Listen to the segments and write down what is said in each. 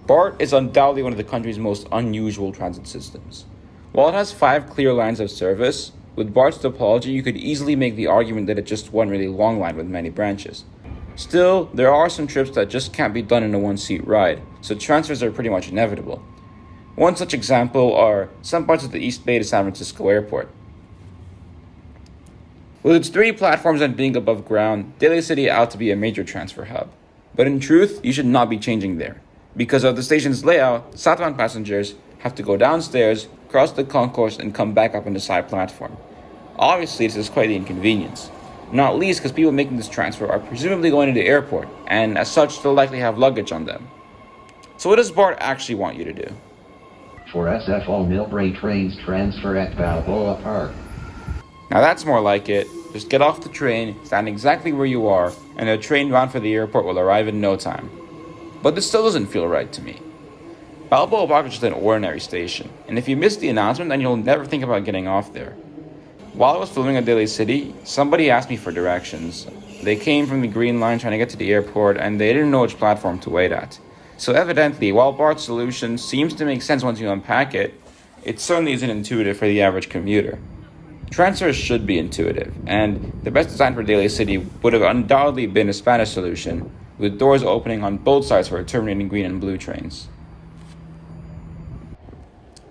BART is undoubtedly one of the country's most unusual transit systems. While it has 5 clear lines of service, with BART's topology you could easily make the argument that it's just one really long line with many branches. Still, there are some trips that just can't be done in a one-seat ride, so transfers are pretty much inevitable. One such example are some parts of the East Bay to San Francisco Airport. With its 3 platforms and being above ground, Daly City ought to be a major transfer hub. But in truth, you should not be changing there. Because of the station's layout, southbound passengers have to go downstairs, cross the concourse, and come back up on the side platform. Obviously, this is quite the inconvenience. Not least because people making this transfer are presumably going to the airport, and as such, they'll likely have luggage on them. So what does BART actually want you to do? For SF all Millbrae trains transfer at Balboa Park. Now that's more like it. Just get off the train, stand exactly where you are, and a train bound for the airport will arrive in no time. But this still doesn't feel right to me. Balboa Park is just an ordinary station, and if you miss the announcement, then you'll never think about getting off there. While I was filming at Daly City, somebody asked me for directions. They came from the Green Line trying to get to the airport, and they didn't know which platform to wait at. So evidently, while BART's solution seems to make sense once you unpack it, it certainly isn't intuitive for the average commuter. Transfers should be intuitive, and the best design for Daly City would have undoubtedly been a Spanish solution, with doors opening on both sides for terminating green and blue trains.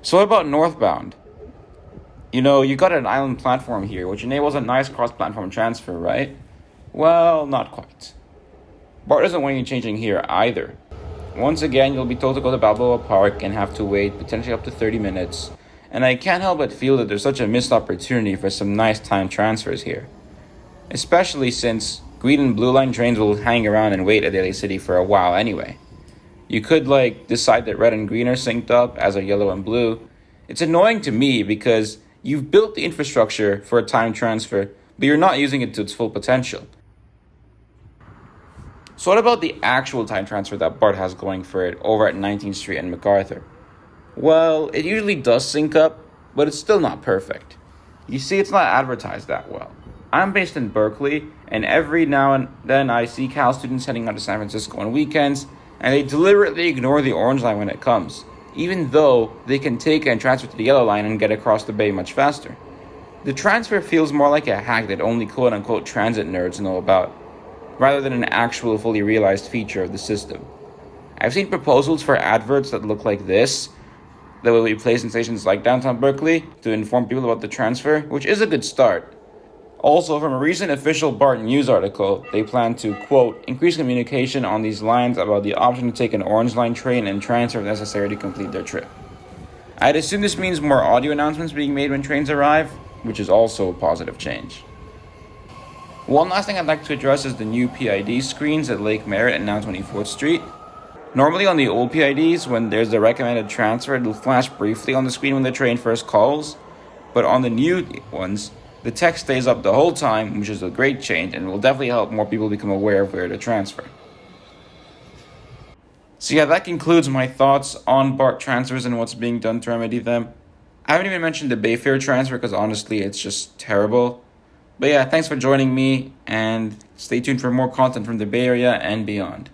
So what about northbound? You got an island platform here, which enables a nice cross-platform transfer, right? Well, not quite. BART doesn't want you changing here either. Once again, you'll be told to go to Balboa Park and have to wait potentially up to 30 minutes, and I can't help but feel that there's such a missed opportunity for some nice time transfers here. Especially since green and blue line trains will hang around and wait at Daly City for a while anyway. You could decide that red and green are synced up, as are yellow and blue. It's annoying to me because you've built the infrastructure for a time transfer, but you're not using it to its full potential. So what about the actual time transfer that BART has going for it over at 19th Street and MacArthur? Well, it usually does sync up, but it's still not perfect. You see, it's not advertised that well. I'm based in Berkeley, and every now and then I see Cal students heading out to San Francisco on weekends, and they deliberately ignore the orange line when it comes, even though they can take and transfer to the yellow line and get across the bay much faster. The transfer feels more like a hack that only quote-unquote transit nerds know about, rather than an actual fully realized feature of the system. I've seen proposals for adverts that look like this, that will be placed in stations like downtown Berkeley to inform people about the transfer, which is a good start. Also, from a recent official BART news article, they plan to, quote, increase communication on these lines about the option to take an orange line train and transfer if necessary to complete their trip. I'd assume this means more audio announcements being made when trains arrive, which is also a positive change. One last thing I'd like to address is the new PID screens at Lake Merritt and now 24th Street. Normally on the old PIDs, when there's a recommended transfer, it'll flash briefly on the screen when the train first calls, but on the new ones, the text stays up the whole time, which is a great change and will definitely help more people become aware of where to transfer. So yeah, that concludes my thoughts on BART transfers and what's being done to remedy them. I haven't even mentioned the Bayfare transfer because honestly it's just terrible. But yeah, thanks for joining me and stay tuned for more content from the Bay Area and beyond.